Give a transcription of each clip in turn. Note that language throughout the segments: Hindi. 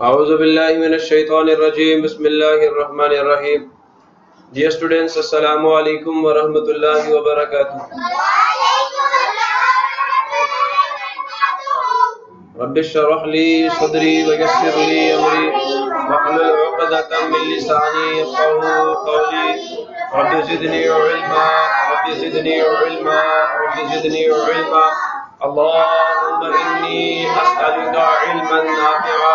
A'udzubillahi minash-shaytanir-rajim. Bismillahir-rahmanir-rahim. Dear students, Assalamu alaikum wa rahmatullahi wa barakatuh. Rabbi shrah li sadri wa yassir li amri wahlul 'uqdatam min lisani yafqahu qawli. Rabbi zidni ilma, Rabbi zidni ilma, Rabbi zidni ilma. Allahumma inni as'aluka ilman nafi'a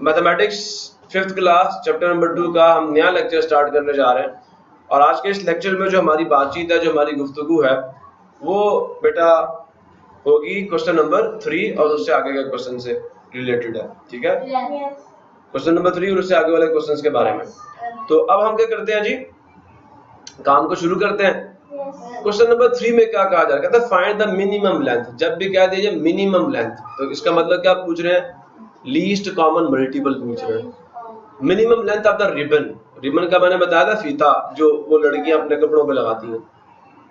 mathematics 5th class chapter number 2 का हम नया लेक्चर स्टार्ट करने जा रहे हैं और आज के इस लेक्चर में जो हमारी बातचीत है, जो हमारी गुफ्तगू है, वो बेटा होगी क्वेश्चन नंबर 3 और उससे आगे के क्वेश्चन से रिलेटेड है। ठीक है, क्वेश्चन नंबर 3 और उससे आगे वाले क्वेश्चंस के बारे में। तो अब हम क्या करते हैं जी, काम को शुरू करते हैं। क्वेश्चन नंबर 3 में क्या कहा जा रहा है, कहता है फाइंड द मिनिमम लेंथ। जब भी कह दीजिए मिनिमम लेंथ तो इसका मतलब क्या पूछ रहे हैं, लीस्ट कॉमन मल्टीपल पूछ रहे हैं। Minimum length of the ribbon, ribbon का मैंने बताया था फीता जो वो लड़कियां अपने कपड़ों पे लगाती हैं।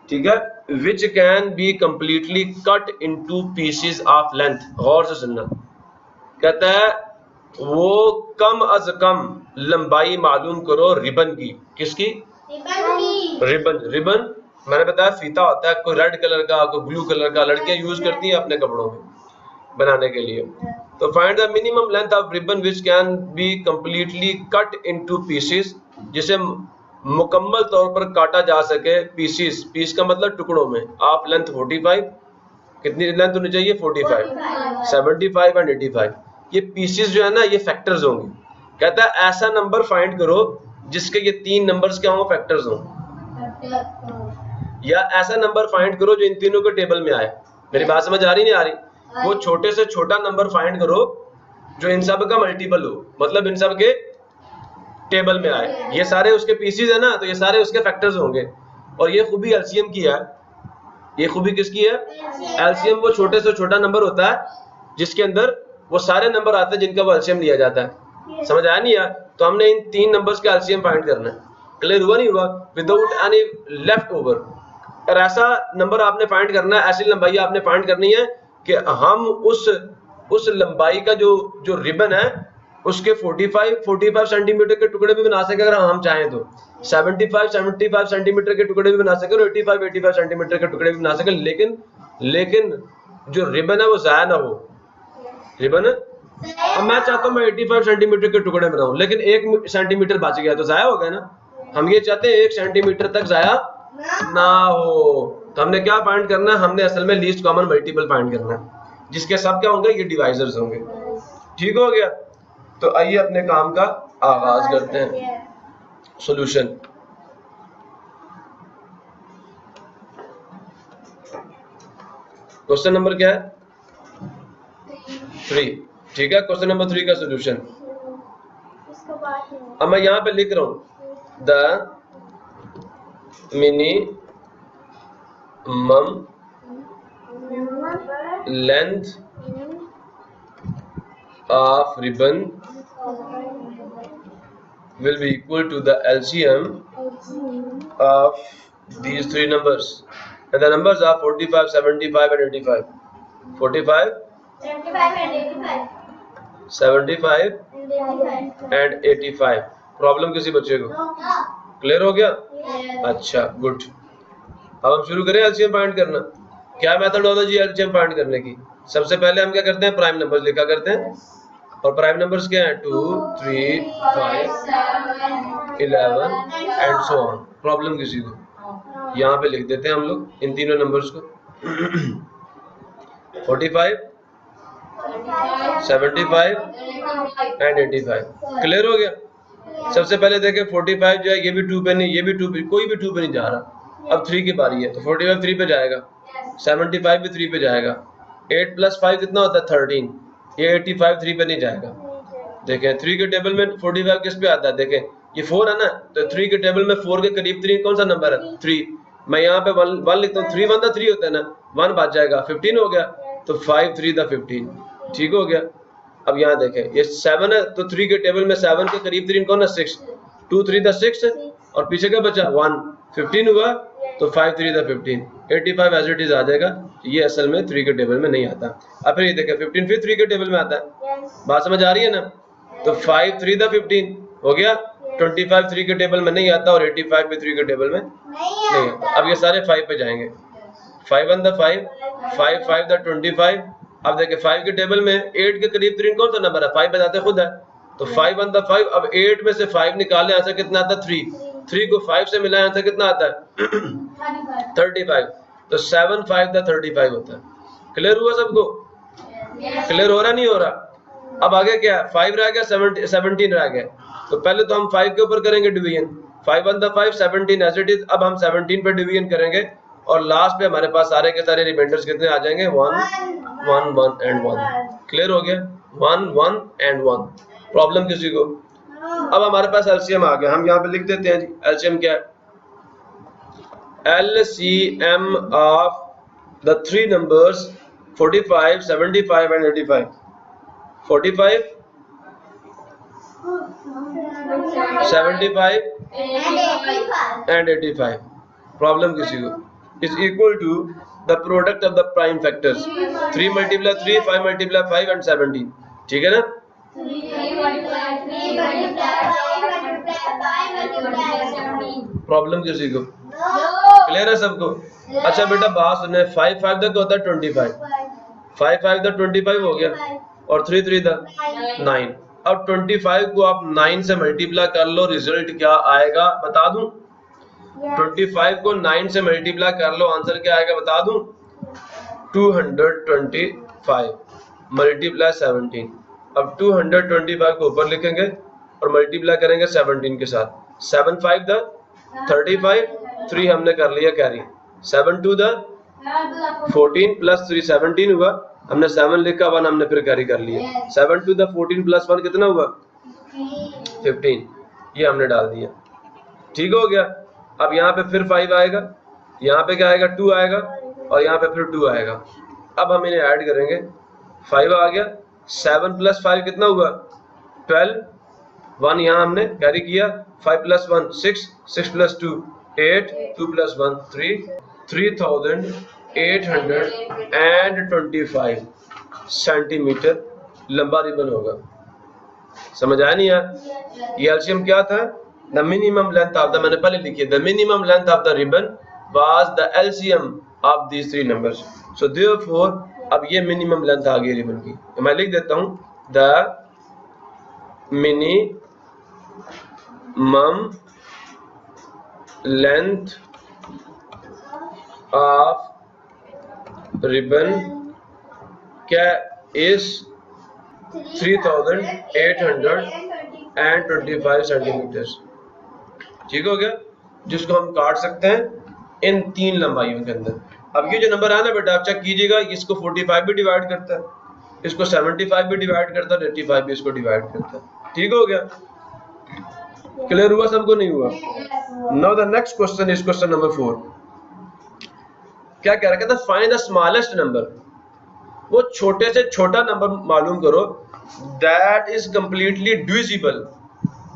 ठीक है, which can be completely cut into pieces of length. गौर से सुनना, कहता है वो कम अज कम लंबाई मालूम करो रिबन की। किसकी? रिबन। रिबन मैंने बताया फीता होता है, कोई रेड कलर का, कोई ब्लू कलर का, लड़कियां यूज करती हैं अपने कपड़ों में बनाने के लिए। तो find the minimum length of ribbon which can be completely cut into pieces, जिसे मुकम्मल तौर पर काटा जा सके। पीसीस, पीस का मतलब टुकड़ों में। आप लेंथ 45, कितनी लेंथ होनी चाहिए? 45, 75 एंड 85। ये पीसीस जो है ना, ये फैक्टर्स होंगे। कहता है ऐसा नंबर फाइंड करो जिसके ये 3 नंबर्स क्या हो, फैक्टर्स हो, या ऐसा नंबर फाइंड करो जो इन तीनों के टेबल में आए। मेरी बात समझ आ रही नहीं आ रही? वो छोटे से छोटा नंबर फाइंड करो जो इन सब का मल्टीपल हो, मतलब इन सब के टेबल में आए। ये सारे उसके पीसीज है ना, तो ये सारे उसके फैक्टर्स होंगे। और ये खूबी एलसीएम की है। ये खूबी किसकी है? एलसीएम वो छोटे से छोटा नंबर होता है जिसके अंदर वो सारे नंबर आते हैं जिनका वो एलसीएम लिया जाता है। समझ आया नहीं यार? तो हमने इन 3 नंबर्स का एलसीएम फाइंड करना है। क्लियर हुआ नहीं हुआ? Without any left over. और ऐसा नंबर आपने फाइंड करना है, ऐसी लंबाई आपने फाइंड करनी है कि हम उस लंबाई का जो रिबन है उसके 45 सेंटीमीटर के टुकड़े भी बना सके अगर हम चाहें तो, 75 सेंटीमीटर के टुकड़े भी बना सके और 85 सेंटीमीटर के टुकड़े भी बना सके। लेकिन जो रिबन है वो जाया ना हो। रिबन अब मैं चाहता हूँ मैं 85 सेंटीमीटर के टुकड़े बनाऊं, लेकिन 1 सेंटीमीटर बच गया तो जाया हो गया ना। हम ये चाहते हैं 1 सेंटीमीटर तक जाया ना हो। तो हमने क्या फाइंड करना है? हमने असल में लीस्ट कॉमन मल्टीपल फाइंड करना है, जिसके सब क्या होंगे, ये डिवाइजर्स होंगे। ठीक हो गया? तो आइए अपने काम का आगाज करते हैं। सॉल्यूशन, क्वेश्चन नंबर क्या है? 3। ठीक है, क्वेश्चन नंबर 3 का सॉल्यूशन अब मैं यहां पे लिख रहा हूं, the minimum length of ribbon will be equal to the LCM of these 3 numbers, and the numbers are 45, 75 and 85. 45, 75 and 85। Problem किसी बच्चे को क्लियर हो गया? अच्छा, गुड। अब हम शुरू करें एलसीएम फाइंड करना। क्या मेथडोलॉजी है एलसीएम फाइंड करने की? सबसे पहले हम क्या करते हैं, प्राइम नंबर्स लिखा करते हैं। और प्राइम नंबर्स क्या है? 2, 3, 5, 11 एंड सो ऑन। प्रॉब्लम किसी को यहाँ पे लिख देते हैं हम लोग इन तीनों नंबर्स को। 45, 75 एंड 85। क्लियर हो गया? सबसे पहले देखें 45 जो है ये भी 2 पे नहीं, ये भी 2 पे, कोई भी 2 पे नहीं जा रहा। अब 3 की बारी है तो 45 3 पे जाएगा, 75 भी 3 पे जाएगा, 8 + 5 कितना होता है? 13। ये 85 3 पे नहीं जाएगा। देखें 3 के टेबल में 45 किस पे आता है? देखें ये 4 है ना, तो 3 के टेबल में 4 के करीब 3 कौन सा नंबर है? 3। मैं यहाँ पे 1 लिखता हूँ। 3 होता है ना, 1 बच जाएगा, 15 हो गया। तो 5 3 द 15। ठीक हो गया? अब यहाँ देखें ये 7 है तो 3 के टेबल में 7 के करीब तरीन कौन है 6, 2 3 द 6 और पीछे क्या बचा 1, 15 हुआ तो 5 3 द 15, 85 एज इट इज आ जाएगा। ये असल में 3 के टेबल में नहीं आता। अब फिर ये देखें 15 फिर 3 के टेबल में आता है, बात समझ आ रही है ना। तो 5 3 द 15 हो गया, 25 3 के टेबल में नहीं आता और 85 भी 3 के टेबल में नहीं आता। अब ये सारे 5 पे जाएंगे, 5 1 द 5, 5 5 द 25। अब देखिए 5 के टेबल में 8 के करीब तरीन कौन सा नंबर है, 5 बताते खुद है, तो 5 1 द 5। अब 8 में से 5 निकाले, आंसर कितना आता है 3, 3 को 5 से मिलाए आंसर कितना आता है 35। तो 7 5 द 35 होता है। क्लियर हुआ सबको? क्लियर हो रहा नहीं हो रहा? अब आगे क्या, 5 रह गया, 17 रह गया। तो पहले तो हम 5 के ऊपर करेंगे division, 5 1 the 5, 17 as it is. अब हम 17 पे डिवीजन करेंगे और लास्ट पे हमारे पास सारे के सारे रिमाइंडर्स कितने आ जाएंगे, 1 1 1 एंड 1। क्लियर हो गया, 1 1 एंड 1। प्रॉब्लम किसी को? अब हमारे पास एलसीएम आ गया, हम यहाँ पे लिख देते हैं जी। एलसीएम क्या है? LCM of the three numbers 45, 75 and 85. 45, 75 and 85. Problem किसी को? Is equal to the product of the prime factors 3 multiply 3, 5 multiply 5 and 17. ठीक है ना? प्रॉब्लम किसी को? क्लियर है सबको? अच्छा बेटा बात सुने, 5 5 तक होता है 25, 5 5 तक 25 हो गया और 3 3 तक 9। अब 25 को आप 9 से मल्टीप्लाई कर लो, रिजल्ट क्या आएगा बता दूं? 25 को 9 से मल्टीप्लाई कर लो, आंसर क्या आएगा बता दूं? 225 मल्टीप्लाई 17। अब 225 को ऊपर लिखेंगे और मल्टीप्लाई करेंगे 17 के साथ। 7 5 द 35, 3 हमने कर लिया कैरी, 7 2 द 14 प्लस 3 17 हुआ, हमने 7 लिखा, 1 हमने फिर कैरी कर लिया। 7 2 द 14 प्लस 1 कितना हुआ 15, ये हमने डाल दिया। ठीक हो गया। अब यहाँ पे फिर 5 आएगा, यहाँ पे क्या आएगा 2 आएगा और यहाँ पे फिर 2 आएगा। अब हम इन्हें ऐड करेंगे, 5 आ गया, 7 प्लस 5 कितना हुआ 12, 1 यहाँ हमने कैरी किया, 5 प्लस 1 6, 6 प्लस 2 8, 2 प्लस 1 3, 3825 सेंटीमीटर लंबा रिबन होगा। समझ आया नहीं यार? ये एलसीएम क्या था? The minimum length of the, मैंने पहले लिखी है, the minimum length of the ribbon was the LCM of these three numbers. So therefore अब ये मिनिमम लेंथ आ गई रिबन की, तो मैं लिख देता हूं the minimum length of ribbon क्या इज 3825 सेंटीमीटर। ठीक हो गया, जिसको हम काट सकते हैं इन 3 लंबाइयों के अंदर। अब ये जो नंबर है ना बेटा, आप चेक कीजिएगा, इसको 45 भी डिवाइड करता है, इसको 75 भी डिवाइड करता है, 85 भी इसको डिवाइड करता है। ठीक हो गया, क्लियर हुआ सबको? नहीं हुआ? Now the next question is question number 4। क्या कह रहा था? फाइंड द स्मॉलेस्ट नंबर, वो छोटे से छोटा नंबर मालूम करो दैट इज कंप्लीटली डिविजिबल,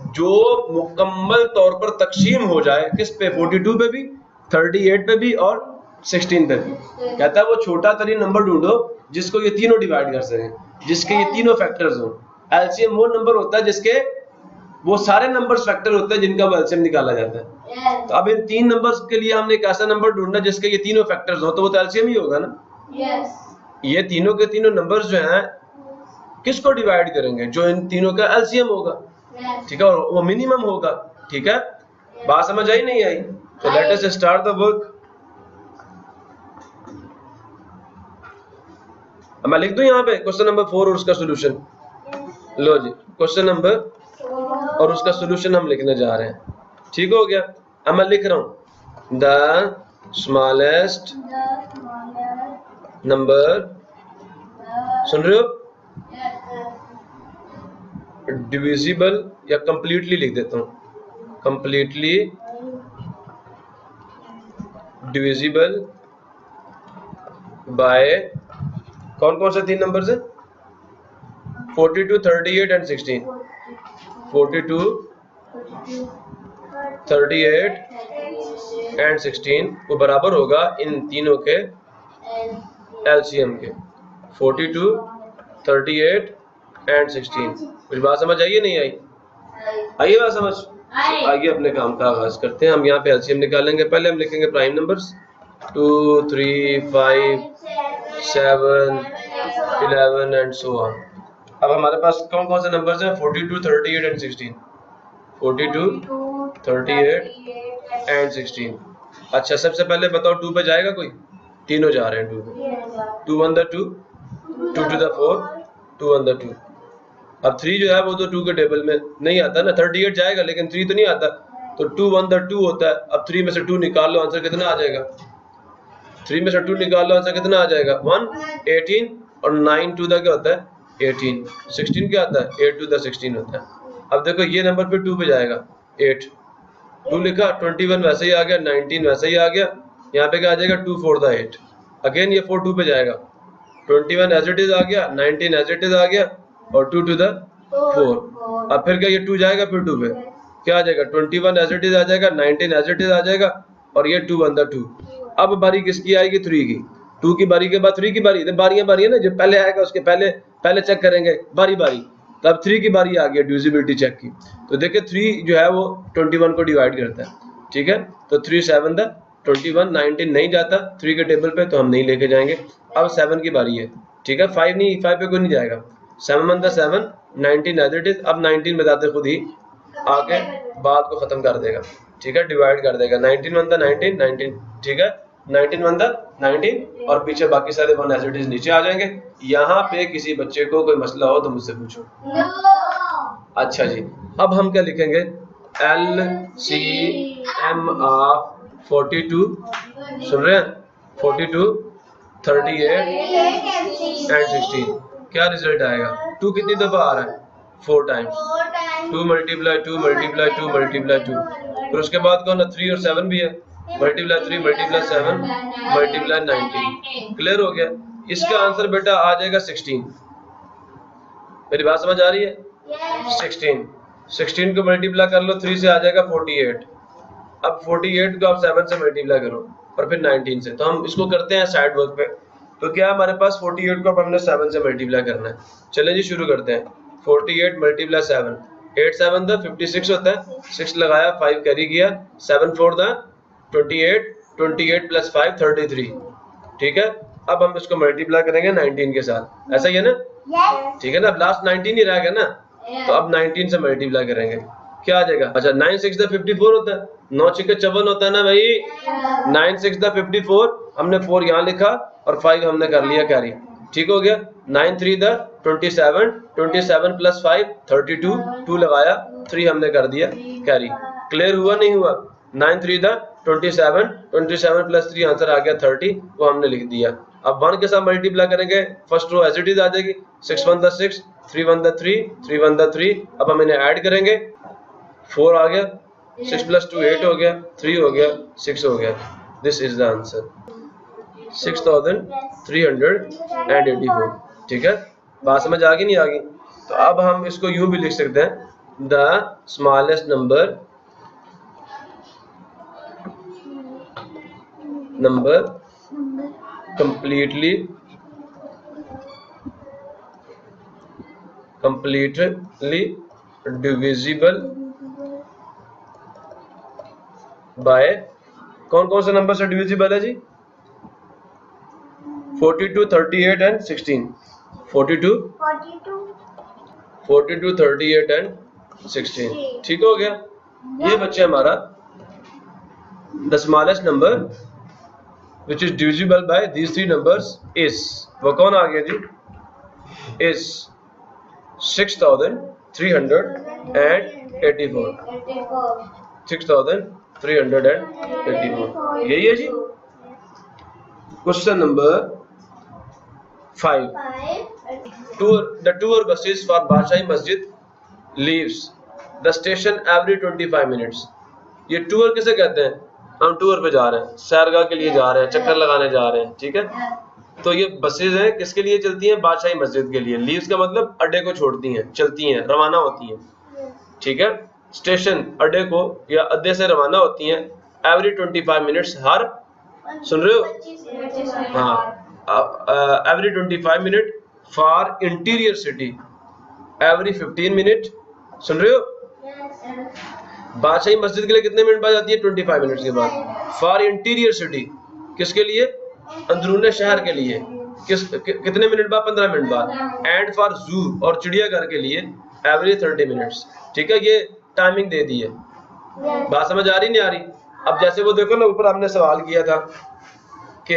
जो मुकम्मल तौर पर तकसीम हो जाए किस पे? 42 पे भी, 38 पे भी और 16 पे भी। कहता है वो छोटा तरीन नंबर ढूंढो जिसको ये तीनों डिवाइड कर सके, जिसके ये तीनों फैक्टर्स हो। एलसीएम वो नंबर होता है जिसके वो सारे नंबर्स फैक्टर होते हैं जिनका वो एलसीएम निकाला जाता है। तो अब इन 3 नंबर्स के लिए हमने एक ऐसा नंबर ढूंढना जिसके ये तीनों फैक्टर्स हो, तो वो तो एलसीएम ही होगा ना। ये तीनों के तीनों नंबर्स जो हैं किसको डिवाइड करेंगे? जो इन तीनों का एलसीएम होगा। ठीक है, और वो मिनिमम होगा। ठीक है, बात समझ आई नहीं आई? तो late us start the work. मैं लिख दूं यहाँ पे क्वेश्चन नंबर 4 और उसका सॉल्यूशन। लो जी, क्वेश्चन नंबर और उसका सॉल्यूशन हम लिखने जा रहे हैं। ठीक हो गया, अब मैं लिख रहा हूं द स्मॉलेस्ट नंबर, सुन रहे हो? डिविजिबल या कंप्लीटली लिख देता हूं, कंप्लीटली डिविजिबल बाय कौन कौन से 3 नंबर से? 42, 38 एंड 16। 42, 38 एंड 16 वो बराबर होगा इन तीनों के एलसीएम के। 42, 38 एंड 16। कुछ बात समझ आई नहीं आई? आइए बात समझ। आगे अपने काम का आगाज करते हैं। हम यहाँ पे एलसीएम निकालेंगे। पहले हम लिखेंगे prime numbers 2, 3, 5, 7, 11 and so on. अब हमारे पास कौन कौन से नंबर्स हैं? 42, 38 एंड 16। 42, 38 एंड 16। अच्छा, सबसे पहले बताओ 2 पे जाएगा कोई? तीनों जा रहे हैं 2 पे। 2 1 2, 2 to the 4, 2 1 2। अब 3 जो है वो तो 2 के टेबल में नहीं आता ना। 38 जाएगा लेकिन 3 तो नहीं आता, तो 2 1 2 होता है। अब 3 में से 2 निकाल लो, आंसर कितना आ जाएगा? 3 में से 2 निकाल लो, आंसर कितना आ जाएगा? 1, 18 और 9 2 क्या होता है? 18। 16 क्या आता है? 8 2 16 होता है। अब देखो ये नंबर पे 2 पे जाएगा 8, 2 लिखा, 21 वैसे ही आ गया, 19 वैसे ही आ गया। यहाँ पे क्या आ जाएगा? 2 4 8। अगेन ये 4 2 पे जाएगा, 21 एज इट इज आ गया, 19 एज इट इज आ गया और 2 to the 4। अब फिर क्या ये 2 जाएगा फिर 2 पे क्या आ जाएगा? 21 एज इट इज आ जाएगा, 19 एज इट इज आ जाएगा और ये 2 1 2। अब बारी किसकी आएगी? 3 की। 2 की बारी के बाद 3 की बारी, बारियां बारियां ना, जो पहले आएगा उसके पहले चेक करेंगे बारी बारी। तब 3 की बारी आ गई डिविजिबिलिटी चेक की। तो देखिए 3 जो है वो 21 को डिवाइड करता है, ठीक है। तो 3 7 द 21, 19 नहीं जाता 3 के टेबल पे, तो हम नहीं लेके जाएंगे। अब 7 की बारी है, ठीक है। 5 नहीं, 5 पे कोई नहीं जाएगा। 7 1 7, 19 एज इट इज। अब 19 बताते खुद ही आके बात को खत्म कर देगा, ठीक है, डिवाइड कर देगा। 19 1 19, 19, ठीक है। 19 1 19 और पीछे बाकी सारे 1 एज इट इज नीचे आ जाएंगे। यहाँ पे किसी बच्चे को कोई मसला हो तो मुझसे पूछो। अच्छा जी, अब हम क्या लिखेंगे? LCM ऑफ 42, सुन रहे हैं? 42, 38 एंड 16। क्या रिजल्ट आएगा? 2 कितनी दफा आ रहा है? 4 टाइम्स। 2 multiply 2 multiply 2 multiply 2। फिर उसके बाद कौन है? 3 और 7 भी है। Multiply 3 multiply 7 multiply 19। क्लियर हो गया? इसका आंसर बेटा आ जाएगा 16। मेरी बात समझ आ रही है? 16 को मल्टीप्लाई कर लो 3 से आ जाएगा 48। अब 48 को आप 7 से मल्टीप्लाई करो और फिर 19 से। तो हम इसको करते हैं साइड वर्क पे। तो क्या हमारे पास 48 को हमने 7 से मल्टीप्लाई करना है। चलें जी, शुरू करते हैं। 48 मल्टीप्लाई 7, 8 7 द 56 होता है। 6 लगाया, 5 कैरी किया, 7 4 द 28, 28 प्लस 5 33, ठीक है। अब हम इसको मल्टीप्लाई करेंगे 19 के साथ, ऐसा ही है ना? ठीक है ना। अब लास्ट 19 ही रह गया ना, तो अब 19 से मल्टीप्लाई करेंगे, क्या आ जाएगा? अच्छा, 9 6 द 54 होता है, 9 6 54 होता है ना भाई। 9 6 द 54, हमने 4 यहाँ लिखा और 5 हमने कर लिया कैरी, ठीक हो गया। 9 3 द 27, 27 प्लस 5 32, 2 लगाया, 3 हमने कर दिया कैरी। क्लियर हुआ नहीं हुआ? 9 3 द 27, 27 प्लस 3 आंसर आ गया 30, वो हमने लिख दिया। अब 1 के साथ मल्टीप्लाई करेंगे, first row as it is आ जाएगी। 6 1 द 6, 3 1 द 3, 3 1 द 3। अब हम इन्हें ऐड करेंगे, 4 आ गया, 6 प्लस 2 8 हो गया, 3 हो गया, 6 हो गया। दिस इज द आंसर 6384, ठीक है। बात समझ आ गई नहीं आ गई? तो अब हम इसको यूं भी लिख सकते हैं, the smallest number completely divisible by, कौन कौन से नंबर से डिविजिबल है जी? 42, 38 एंड 16। 42, 38 एंड 16, ठीक हो गया। ये बच्चे हमारा the smallest number which is divisible by these three numbers is, वो कौन आ गया जी? is 6384, 6384, यही है जी। Question number 5, the tour buses for Badshahi Masjid leaves the station every 25 minutes। ये टूर किसे कहते हैं? हम टूर पे जा रहे हैं, सैरगाह के लिए जा रहे हैं, चक्कर लगाने जा रहे हैं, ठीक है। तो ये बसेज हैं किसके लिए चलती हैं? बादशाही मस्जिद के लिए। लीव्स का मतलब अड्डे को छोड़ती हैं, चलती हैं, रवाना होती हैं, ठीक है। स्टेशन अड्डे को या अड्डे से रवाना होती हैं एवरी 25 मिनट्स, हर, सुन रहे हो? हाँ, every 25 minute. For interior city every 15 minute, सुन रहे हो? बादशाही मस्जिद के लिए कितने मिनट बाद आती है? 25 मिनट के बाद। फॉर इंटीरियर सिटी किसके लिए? अंदरूनी शहर के लिए। कितने मिनट बाद? 15 मिनट बाद। एंड फॉर जू और चिड़ियाघर के लिए एवरी 30 मिनट्स, ठीक है। ये टाइमिंग दे दी है। बात समझ आ रही नहीं आ रही? अब जैसे वो देखो ना, ऊपर हमने सवाल किया था कि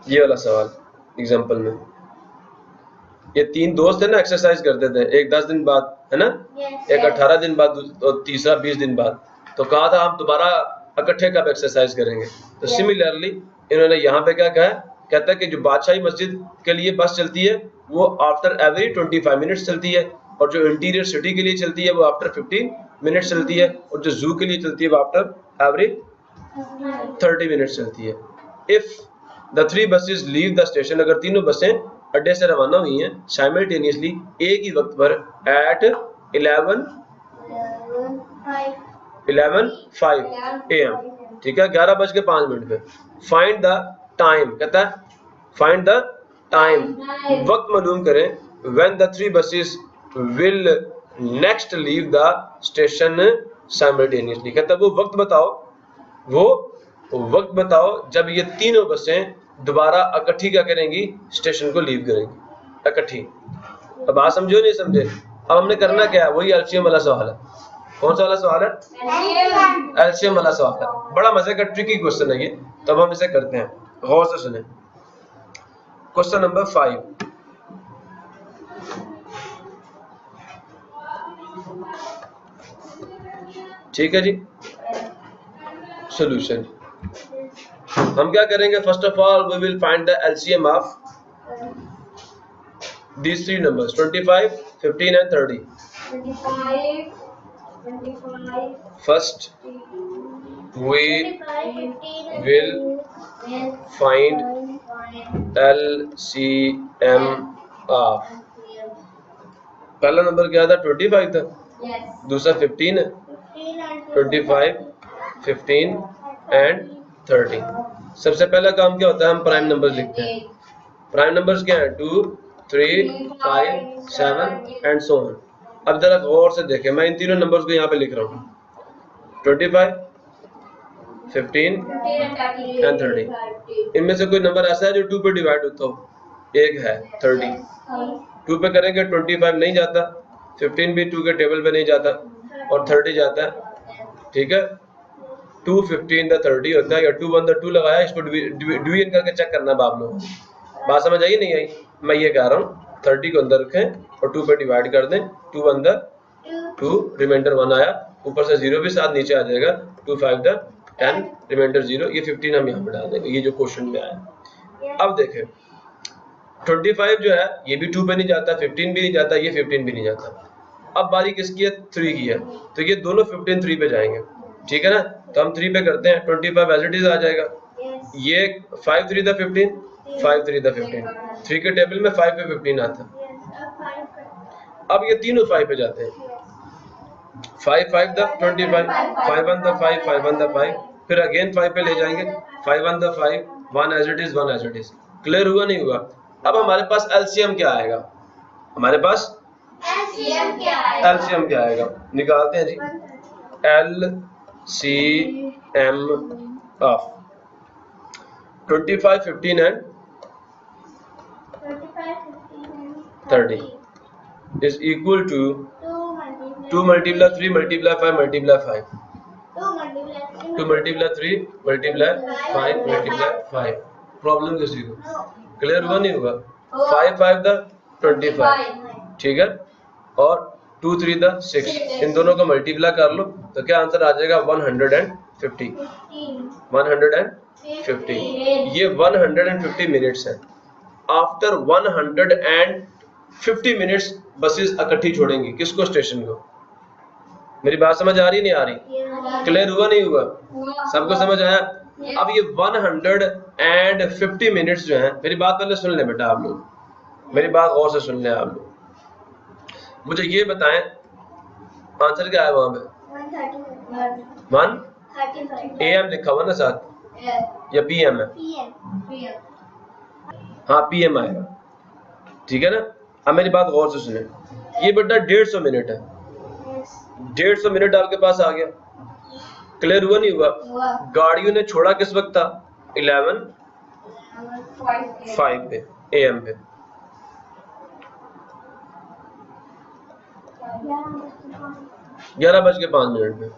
ये वाला सवाल एग्जांपल में, ये तीन दोस्त है ना, एक्सरसाइज करते थे, एक 10 दिन बाद है ना, एक 18 दिन बाद और तीसरा 20 दिन बाद। तो कहा था हम दोबारा इकट्ठे कब एक्सरसाइज करेंगे। तो सिमिलरली इन्होंने यहाँ पे क्या कहा है, कहता है कि जो बादशाही मस्जिद के लिए बस चलती है वो आफ्टर एवरी 25 मिनट्स चलती है, और जो इंटीरियर सिटी के लिए चलती है वो आफ्टर 15 मिनट्स चलती है, और जो जू के लिए चलती है वो आफ्टर एवरी 30 मिनट्स चलती है। If the 3 buses leave the station, अगर तीनों बसें अड्डे से रवाना हुई हैं साइमल्टेनियसली एक ही वक्त पर एट 11:05 AM, ठीक है, 11:05 पे। फाइंड द टाइम, कहता है फाइंड द टाइम, वक्त मालूम करें, when the 3 buses will next leave the station simultaneously, कहता है वो वक्त बताओ, वो वक्त बताओ जब ये तीनों बसें दोबारा इकट्ठी क्या करेंगी? स्टेशन को लीव करेंगी इकट्ठी। अब आप समझो नहीं समझे? अब हमने करना क्या है? वही एलसीएम वाला सवाल है। कौन सा वाला सवाल है? एलसीएम वाला सवाल है। बड़ा मजे का ट्रिकी क्वेश्चन है ये, तब हम इसे करते हैं, गौर से सुने। क्वेश्चन नंबर 5, ठीक है जी। सॉल्यूशन हम क्या करेंगे? First of all we will find the LCM of these 3 numbers 25, 15 and 30. 25. First we will find LCM of, पहला नंबर क्या था? 25 था, दूसरा 15 है, 25, 15 एंड 30। सबसे पहला काम क्या होता है? हम प्राइम नंबर्स लिखते हैं। प्राइम नंबर्स क्या है? 2, 3, 5, 7 एंड सो ऑन। अब जरा गौर से देखें, मैं इन तीनों नंबर्स को यहाँ पे लिख रहा हूँ, 25, 15 एंड 30। इनमें से कोई नंबर ऐसा है जो 2 पे डिवाइड होता हो? एक है 30। 2 पे करेंगे 25 नहीं जाता, 15 भी 2 के टेबल पे नहीं जाता, और 30 जाता है, ठीक है। 2, 15 द 30 होता है, या 2 1 द 2 लगाया, इसको डिवीजन करके चेक करना है आप लोग। बात समझ आई नहीं आई? मैं ये कह रहा हूँ 30 को अंदर रखें और 2 पे डिवाइड कर दें, 2 1 द 2, रिमाइंडर 1 आया, ऊपर से 0 भी साथ नीचे आ जाएगा, 2 5 द 10, रिमाइंडर 0, ये 15 हम यहाँ पे डाल देंगे, ये जो क्वेश्चन में आया। अब देखें 25 जो है ये भी 2 पे नहीं जाता, 15 भी नहीं जाता, ये 15 भी नहीं जाता। अब बारी किसकी है? 3 की है, तो ये दोनों 15 3 पे जाएंगे, ठीक है ना। तो हम 3 पे करते हैं, 25 एज इट इज आ जाएगा। ये 5 3 द 15, 5 3 द 15, 3 के टेबल में 5 पे 15 आता है। अब ये तीनों 5 पे जाते हैं, 5 5 द 25, 5 1 द 5, 5 1 द 5, फिर अगेन 5 पे ले जाएंगे, 5 1 the 5, 1 as it is, 1 as it is. Clear हुआ नहीं हुआ? अब हमारे पास एलसीएम क्या आएगा? हमारे पास एलसीएम क्या आएगा? निकालते हैं जी। LCM of 25, 15 and 30 is equal to 2 multiply 3 multiply 5 multiply 5, 2 multiply 3 multiply 5 multiply 5। Problem किसी को क्लियर हुआ नहीं हुआ? 5 5 द 25, ठीक है, और 2 3 द 6, इन दोनों को मल्टीप्लाई कर लो तो क्या आंसर आ जाएगा? 150। 150, ये 150 मिनट्स है। आफ्टर 150 मिनट्स बसेस इकट्ठी छोड़ेंगी, किसको? स्टेशन को। मेरी बात समझ आ रही नहीं आ रही? क्लियर हुआ नहीं हुआ? सबको समझ आया? अब ये 150 मिनट्स जो हैं, मेरी बात पहले सुन लें बेटा आप लोग, मेरी बात गौर से सुन लें आप लोग। मुझे ये बताएं आंसर क्या है वहां पे? 1 AM लिखा हुआ ना साथ, या PM है? हाँ PM आएगा, ठीक है ना। अब मेरी बात गौर से सुने, ये बेटा 150 मिनट है, 150 मिनट आपके पास आ गया। क्लियर हुआ नहीं हुआ? गाड़ियों ने छोड़ा किस वक्त था? 11:05 पे AM पे। 11:05 पे,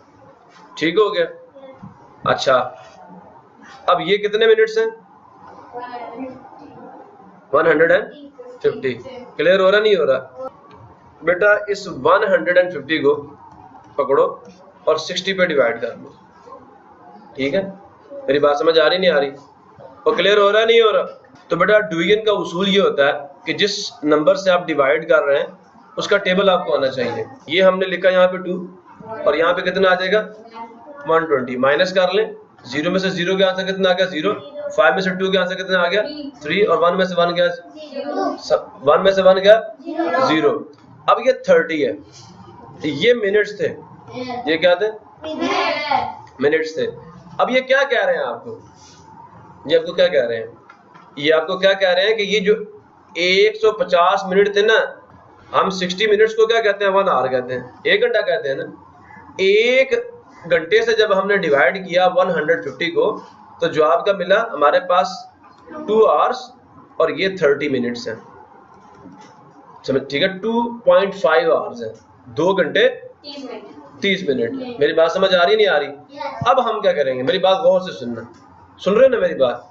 ठीक हो गया। अच्छा अब ये कितने मिनट्स हैं? 150। क्लियर हो रहा नहीं हो रहा? बेटा इस 150 को पकड़ो और 60 पे डिवाइड कर लो, ठीक है। मेरी बात समझ आ रही नहीं आ रही? और क्लियर हो रहा नहीं हो रहा? तो बेटा डिवीजन का उसूल ये होता है कि जिस नंबर से आप डिवाइड कर रहे हैं उसका टेबल आपको आना चाहिए। ये हमने लिखा यहाँ पे 2 और यहाँ पे कितना आ जाएगा? 120। माइनस कर लें, 0 में से 0 के आंसर कितना आ गया? 0। 5 में से 2 के आंसर कितना आ गया? 3। और 1 में से 1 गया, 1 में से 1 गया 0। अब ये 30 है, ये मिनट्स थे, ये क्या थे? मिनट्स थे। अब ये क्या कह रहे हैं आपको? ये आपको क्या कह रहे हैं? ये आपको क्या कह रहे हैं कि ये जो 150 मिनट थे ना, हम 60 मिनट्स को क्या कहते हैं? 1 आवर कहते हैं, 1 घंटा कहते हैं ना। 1 घंटे से जब हमने डिवाइड किया 150 को, तो जो आपका मिला हमारे पास 2 आवर्स और ये 30 मिनट्स हैं, समझ? ठीक है, 2.5 आवर्स है, 2 घंटे 30 मिनट। मेरी बात समझ आ रही नहीं आ रही? अब हम क्या करेंगे, मेरी बात गौर से सुनना, सुन रहे ना मेरी बात?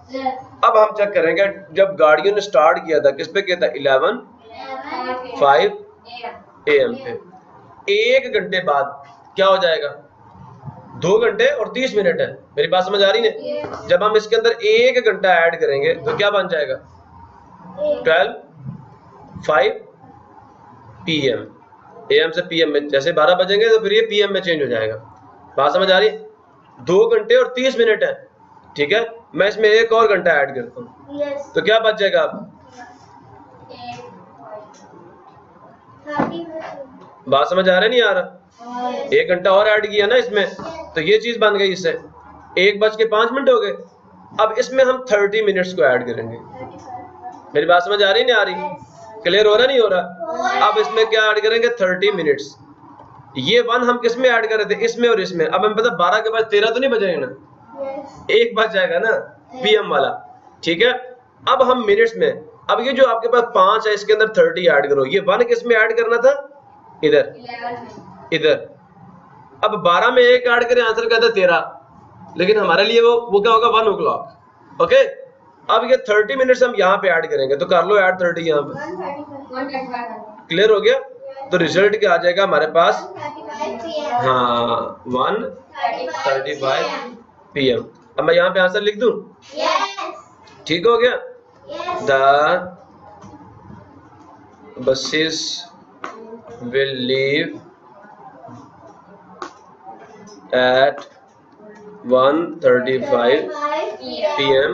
अब हम चेक करेंगे जब गाड़ियों ने स्टार्ट किया था, किस पे किया था? 11:05 AM पे। 1 घंटे बाद क्या हो जाएगा? 2 घंटे और 30 मिनट है। मेरी बात समझ आ रही है? जब हम इसके अंदर 1 घंटा ऐड करेंगे तो क्या बन जाएगा? 12:05 PM। AM से PM में, जैसे 12 बजेंगे तो फिर ये PM में चेंज हो जाएगा। बात समझ आ रही है? 2 घंटे और 30 मिनट है, ठीक है। मैं इसमें 1 और घंटा ऐड करता हूँ, तो क्या बच जाएगा? आप बात समझ आ रहा नहीं आ रहा? 1 घंटा और ऐड किया ना इसमें, तो ये चीज बन गई। इससे 1:05 हो गए। अब इसमें हम 30 मिनट्स को ऐड करेंगे। मेरी बात समझ आ रही नहीं आ रही? क्लियर हो रहा नहीं हो रहा? अब इसमें क्या ऐड करेंगे? 30 मिनट्स। ये 1 हम किस में ऐड कर रहे थे? इसमें और इसमें। अब हमें पता 12 के बाद 13 तो नहीं बचेगा ना, 1 बच जाएगा ना, PM वाला, ठीक है। अब हम मिनट्स में, अब ये जो आपके पास 5 है इसके अंदर 30 ऐड करो। ये 1 किस में ऐड करना था? इधर, इधर। अब 12 में 1 ऐड करें, आंसर कहता है 13, लेकिन हमारे लिए वो क्या होगा? 1 o'clock। ओके, अब ये 30 मिनट्स हम यहाँ पे ऐड करेंगे, तो कर लो ऐड 30 यहाँ पे। क्लियर हो गया? तो रिजल्ट क्या आ जाएगा हमारे पास? हाँ, 1:35 PM। अब मैं यहाँ पे आंसर लिख दूं? ठीक हो गया? The buses will leave at 1:35 PM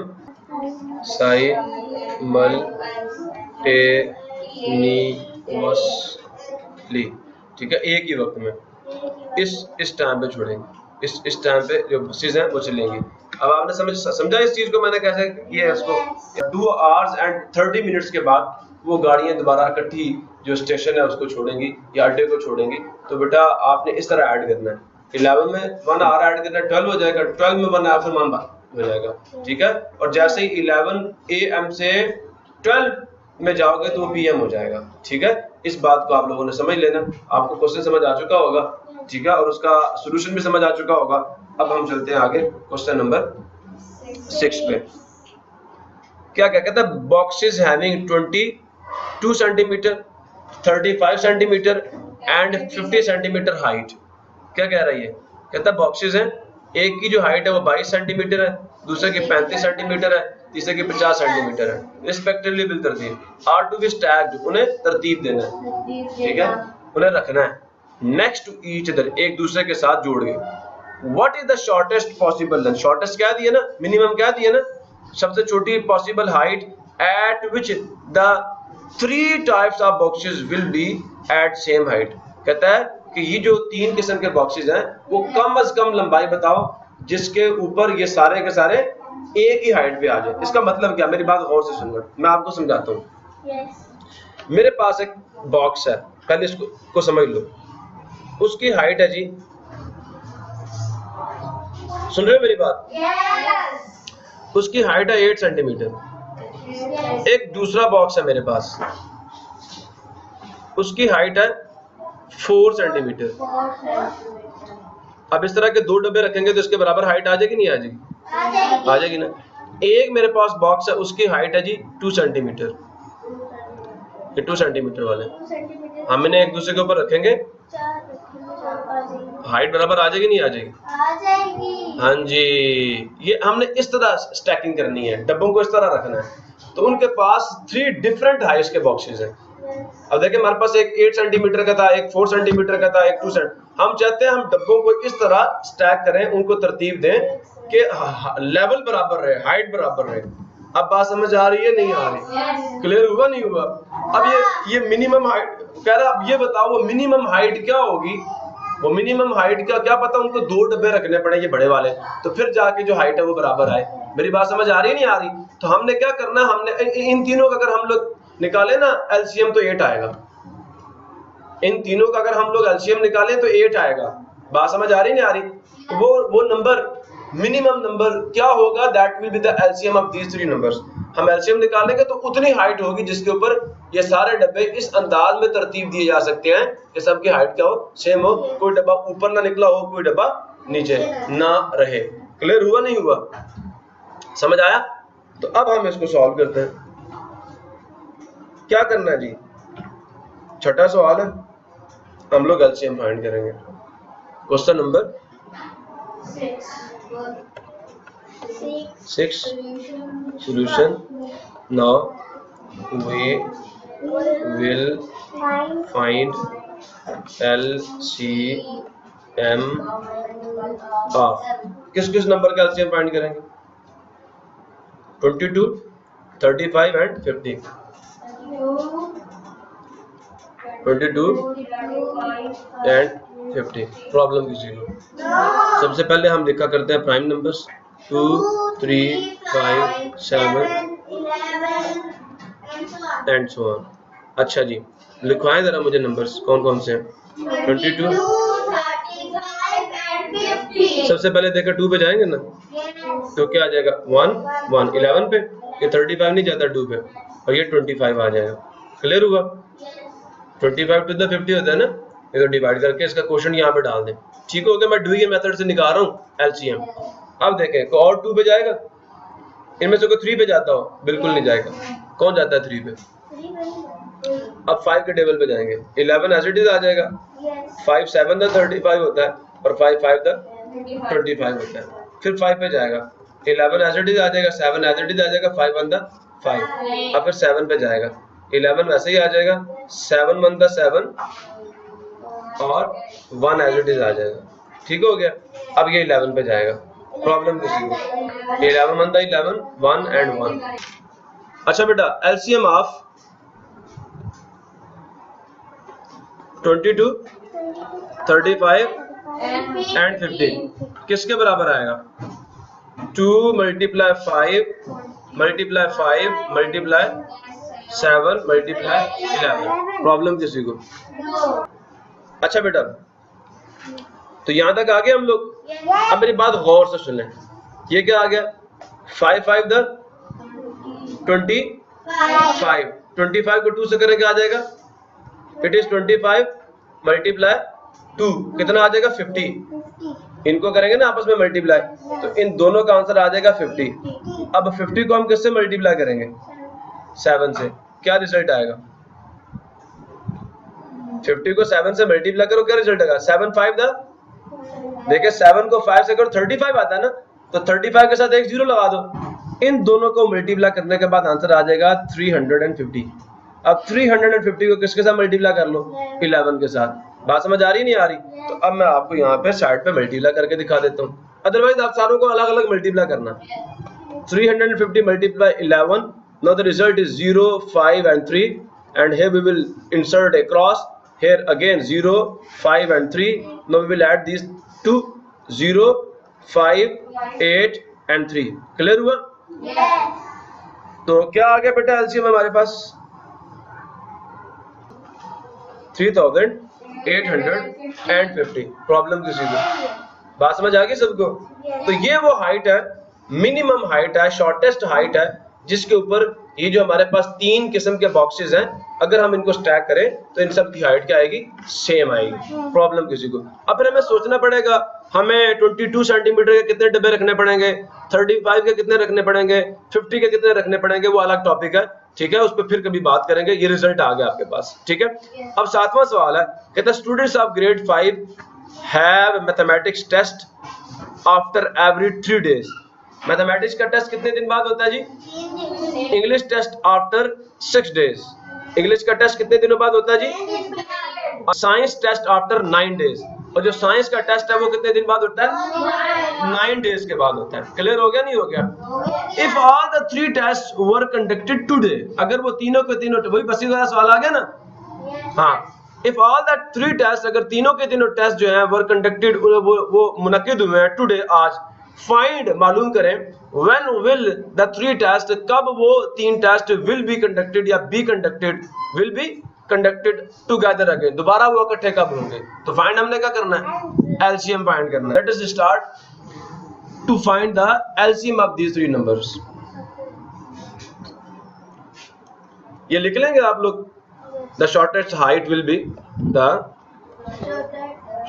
simultaneously। ठीक है, एक ही वक्त में, इस टाइम पे छोड़ेंगे, इस टाइम पे जो बसेस हैं वो चलेंगी। अब आपने समझा इस चीज को मैंने कैसे किया है इसको? 2 आवर्स एंड 30 मिनट्स के बाद वो गाड़ियां दोबारा इकट्ठी जो स्टेशन है उसको छोड़ेंगी या अड्डे को छोड़ेंगी। तो बेटा आपने इस तरह ऐड करना है। 11 में 1 आवर ऐड करना है, 12 हो जाएगा, 12 में 1 आवर फिर 1 हो जाएगा, ठीक है। और जैसे ही 11 AM से 12 में जाओगे तो वो PM हो जाएगा, ठीक है। इस बात को आप लोगों ने समझ लेना। आपको क्वेश्चन समझ आ चुका होगा, ठीक है, और उसका सॉल्यूशन भी समझ आ चुका होगा। अब हम चलते हैं आगे क्वेश्चन नंबर 6 पे। क्या कहता है? Boxes having 22 centimetre, 35 centimetre and 50 centimetre height. क्या कह रही है? कहता है बॉक्सेस हैं, एक की जो हाइट है वो 22 सेंटीमीटर है, दूसरे की 35 सेंटीमीटर है, तीसरे की 50 सेंटीमीटर है, रिस्पेक्टिवली बिल तरतीब। आर टू बी स्टैक्ड, उन्हें तरतीब देना है, ठीक है, उन्हें रखना है। नेक्स्ट टू ईच अदर, एक दूसरे के साथ जोड़ के। What is the shortest possible length, shortest क्या दिया ना, मिनिमम क्या दिया ना, सबसे छोटी possible height at which the 3 types of boxes will be at same height. कहता है कि ये जो 3 किस्म के बॉक्सेस हैं वो कम से कम लंबाई बताओ जिसके ऊपर ये सारे के सारे एक ही हाइट पे आ जाए। इसका मतलब क्या, मेरी बात गौर से सुनना, मैं आपको समझाता हूँ। मेरे पास एक बॉक्स है, पहले इसको समझ लो। उसकी हाइट है जी, सुन रहे हो मेरी बात? उसकी हाइट है 8 सेंटीमीटर। एक दूसरा बॉक्स है मेरे पास, उसकी हाइट है 4 सेंटीमीटर। अब इस तरह के 2 डब्बे रखेंगे तो इसके बराबर हाइट आ जाएगी नहीं आ जाएगी? आ जाएगी ना। एक मेरे पास बॉक्स है, उसकी हाइट है जी 2 सेंटीमीटर। ये 2 सेंटीमीटर वाले हमने एक दूसरे के ऊपर रखेंगे, हाइट बराबर आ जाएगी नहीं आ जाएगी? आ जाएगी। हाँ जी, ये हमने इस तरह स्टैकिंग करनी है, डब्बों को इस तरह रखना है। तो उनके पास 3 डिफरेंट हाइट्स के बॉक्सेस हैं। अब देखिए हमारे पास एक 8 सेंटीमीटर का था, एक 4 सेंटीमीटर का था, एक 2 सेंटीमीटर। हम चाहते हैं हम डब्बों को इस तरह स्टैक करें, उनको तरतीब दें कि लेवल बराबर रहे, हाइट बराबर रहे। अब बात समझ आ रही है नहीं आ रही? क्लियर हुआ नहीं हुआ? अब ये मिनिमम हाइट कह रहा, अब ये बताओ वो मिनिमम हाइट क्या होगी? वो मिनिमम हाइट का क्या पता, उनको 2 डब्बे रखने पड़ेंगे बड़े वाले, तो फिर जाके जो हाइट है वो बराबर आए। मेरी बात समझ आ रही है नहीं आ रही? तो हमने क्या करना, हमने इन तीनों का अगर हम लोग निकाले ना एलसीएम तो 8 आएगा। इन तीनों का अगर हम लोग एलसीएम निकालें तो 8 आएगा। बात समझ आ रही नहीं आ रही? तो वो नंबर मिनिमम नंबर क्या होगा, that will be the LCM of these 3 numbers. हम एलसीएम निकालेंगे तो उतनी हाइट होगी जिसके ऊपर ये सारे डब्बे इस अंदाज में तरतीब दिए जा सकते हैं कि सबकी हाइट क्या हो, सेम हो, कोई डब्बा ऊपर ना निकला हो, कोई डब्बा नीचे ना रहे। क्लियर हुआ नहीं हुआ? समझ आया? तो अब हम इसको सॉल्व करते हैं। क्या करना है जी, छठा सवाल है, हम लोग एलसीएम फाइंड करेंगे। Question number 6 solution. Now we will find LCM of किस किस नंबर का एलसीएम फाइंड करेंगे? 22, 35 एंड 50। 22 एंड 50। प्रॉब्लम किसी को सबसे पहले हम लिखा करते हैं prime numbers 2, 3, 5, 7 and so on. अच्छा जी, लिखवाएं जरा मुझे नंबर्स कौन कौन से हैं। 22, 35 एंड 50। सबसे पहले देखा 2 पे जाएंगे ना, तो क्या आ जाएगा 1, 1 11 पे, ये 35 नहीं जाता 2 पे, और ये 25 आ जाएगा। क्लियर हुआ? 25 टू द 50 होता है ना, ये तो डिवाइड करके इसका क्वेश्चन यहाँ पे डाल दें। ठीक हो गया, मैं डुइंग मेथड से निकाल रहा हूँ एलसीएम। अब देखें को और 2 पे जाएगा, इनमें से कोई 3 पे जाता हो? बिल्कुल नहीं जाएगा। कौन जाता है 3 पे? अब 5 के टेबल पे जाएंगे, 11 एज इट इज आ जाएगा। 5 7 द 35 होता है और 5 5 द 25 होता है। फिर 5 पे जाएगा, 11 एज इट इज आ जाएगा, 7 एज इट इज आ जाएगा, 5 1 द 5। अब फिर 7 पे जाएगा, 11 वैसे ही आ जाएगा, 7 1 द 7 और 1 एज इट इज आ जाएगा। ठीक हो गया। अब ये 11 पे जाएगा। प्रॉब्लम किसी को 11 1 द 11, 1 एंड 1। अच्छा बेटा, एलसीएम ऑफ 22, 35 एंड 50 किसके बराबर आएगा? 2 multiply 5 multiply 5 multiply 7 multiply 11। Problem किसी को? अच्छा बेटा, तो यहां तक आ गए हम लोग। अब मेरी बात गौर से सुन लें, ये क्या आ गया? 5 5 द 25, 25 को 2 से करें क्या आ जाएगा? इट इज 25 मल्टीप्लाई 2, कितना आ जाएगा? 50। इनको करेंगे ना आपस में मल्टीप्लाई, तो इन दोनों का आंसर आ जाएगा 50। अब 50 को हम किससे मल्टीप्लाई करेंगे? 7 से। क्या रिजल्ट आएगा? 50 को 7 से मल्टीप्लाई करो, क्या रिजल्ट आएगा? 7 5 द, देखिए 7 को 5 से करो 35 आता है ना, तो 35 के साथ एक 0 लगा दो। इन दोनों को मल्टीप्लाई करने के बाद आंसर आ जाएगा 350। अब 350 को किसके साथ मल्टीप्लाई कर लो? 11 के साथ। बात समझ आ रही नहीं आ रही? तो अब मैं आपको यहाँ पे साइड पे मल्टीप्लाई करके दिखा देता हूँ, अदरवाइज आप सारों को अलग अलग मल्टीप्लाई करना। 350 multiply 11. Now the result is 0, 5 and 3, and here we will insert a cross. Here again 0, 5 and 3. Now we will add these two, 0, 5, 8 and 3. Clear हुआ? Yes. तो क्या आ गया बेटा एलसीएम हमारे पास? 3850. प्रॉब्लम किसी को बात समझ आ गई सबको? तो ये वो हाइट है, मिनिमम हाइट है, शॉर्टेस्ट हाइट है, जिसके ऊपर ये जो हमारे पास 3 किस्म के बॉक्सेस हैं, अगर हम इनको स्टैक करें तो इन सब की हाइट क्या आएगी? सेम आएगी। प्रॉब्लम किसी को? अब फिर हमें सोचना पड़ेगा हमें 22 सेंटीमीटर के कितने डब्बे रखने पड़ेंगे, 35 के कितने रखने पड़ेंगे, 50 के कितने रखने पड़ेंगे, वो अलग टॉपिक है, ठीक है, उस पर फिर कभी बात करेंगे। ये रिजल्ट आ गया आपके पास, ठीक है। अब 7वां सवाल है, कहता है students of grade 5 have mathematics test after every 3 days। Mathematics का टेस्ट कितने दिन बाद होता है जी? English test after 6 days। English का टेस्ट कितने दिनों बाद होता है जी? Science test after 9 days। और जो साइंस का टेस्ट है वो कितने दिन बाद होता है? 9 days के बाद होता है। क्लियर हो गया नहीं हो गया? If all the 3 test were conducted today, अगर वो तीनों के तीनों, वही बसी वाला सवाल आ गया ना? हाँ, इफ ऑल द 3 टेस्ट, अगर तीनों के तीनों टेस्ट जो है वर कंडक्टेड, वो मुनक्किद हुए हैं टुडे, आज, फाइंड मालूम करें व्हेन विल द 3 टेस्ट, कब वो 3 टेस्ट विल बी कंडक्टेड या be conducted, will be conducted together again, दोबारा वो इकट्ठे कब होंगे। तो फाइंड हमने क्या करना है? एलसीएम फाइंड करना है। Let us start to find the LCM of these 3 numbers. ये लिख लेंगे आप लोग। The shortest height will be, the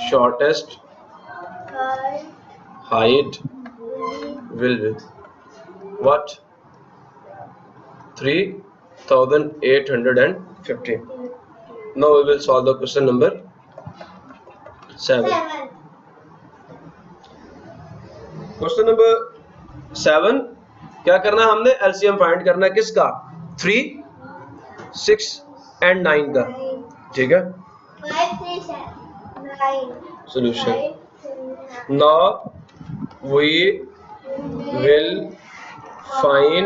shortest height will be what? 3850. Now we will solve the question number 7. Question number 7 क्या करना है हमने? एलसीएम फाइंड करना है किसका? 3, 6 and 9 का, ठीक है। 5, 3, 7, 9. Solution. Now we will find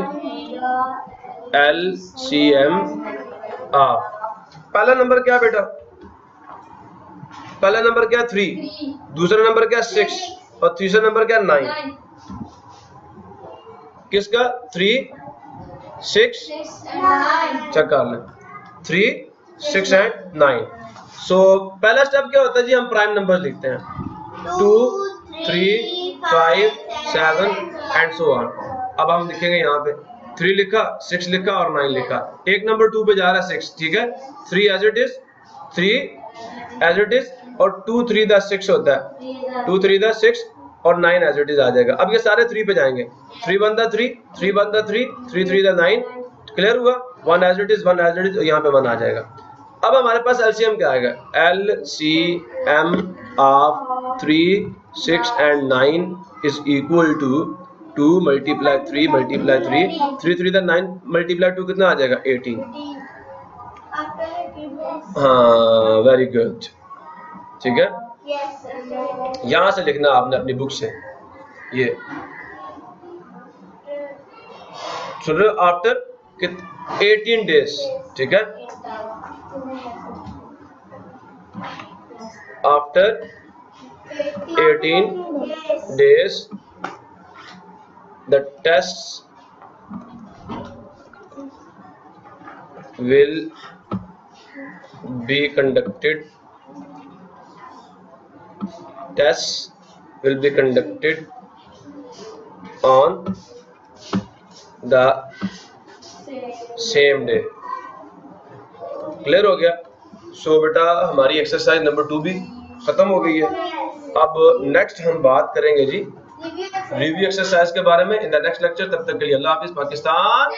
LCM of, पहला नंबर क्या बेटा? पहला नंबर क्या? 3, दूसरा नंबर क्या? 6, और तीसरा नंबर क्या? 9। किसका? 3, 6 चेक कर लें, 3, 6 and 9। सो पहला स्टेप क्या होता है जी? हम प्राइम नंबर लिखते हैं, 2, 3, 5, 7 एंड सो ऑन। अब हम लिखेंगे यहाँ पे 3 लिखा, 6 लिखा और 9 लिखा। एक नंबर 2 पे जा रहा है 6, ठीक है। 3 as it is, 3 as it is, और 2 3 द 6 होता है, 2 3 द 6 और 9 एज इट इज आ जाएगा। अब ये सारे 3 पे जाएंगे, 3 1 द 3, 3 1 द 3, 3 3 द 9। क्लियर हुआ? 1 as it is, 1 as it is, यहाँ पे 1 आ जाएगा। अब हमारे पास एलसीएम क्या आएगा? LCM of 3, 6 and 9 is equal to 2 multiply 3 multiply 3, 3 3 the 9 multiply 2 कितना आ जाएगा? 18। हाँ, वेरी गुड, ठीक है। यहाँ से लिखना आपने अपनी बुक से, ये सुन रहे हो? आफ्टर 18 days, ठीक है। After 18 days the tests will be conducted. Tests will be conducted on the same day. Clear हो गया? सो बेटा हमारी एक्सरसाइज नंबर 2 भी खत्म हो गई है। अब नेक्स्ट हम बात करेंगे जी रिव्यू एक्सरसाइज के बारे में इन द नेक्स्ट लेक्चर। तब तक के लिए अल्लाह हाफिज। पाकिस्तान